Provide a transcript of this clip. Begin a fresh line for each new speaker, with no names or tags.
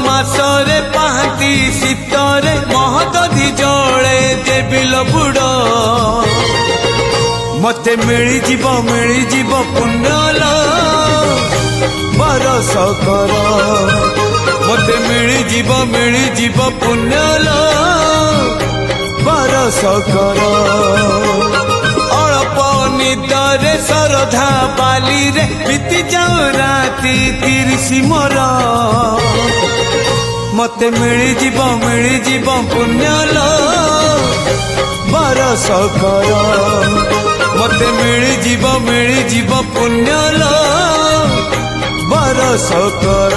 मासरे पाहांती शीतरे महदधि जले देबिल बुड़ मते मिली जीव पुण्यल बरस कर मते मिली जीव पुण्यल बरस कर अल्प निदरे सरधा बाली रे बीती जाओ राती 30 मोर मते मिली जीव पुण्यल बरस कर मते मिली जीव पुण्यल बरस कर।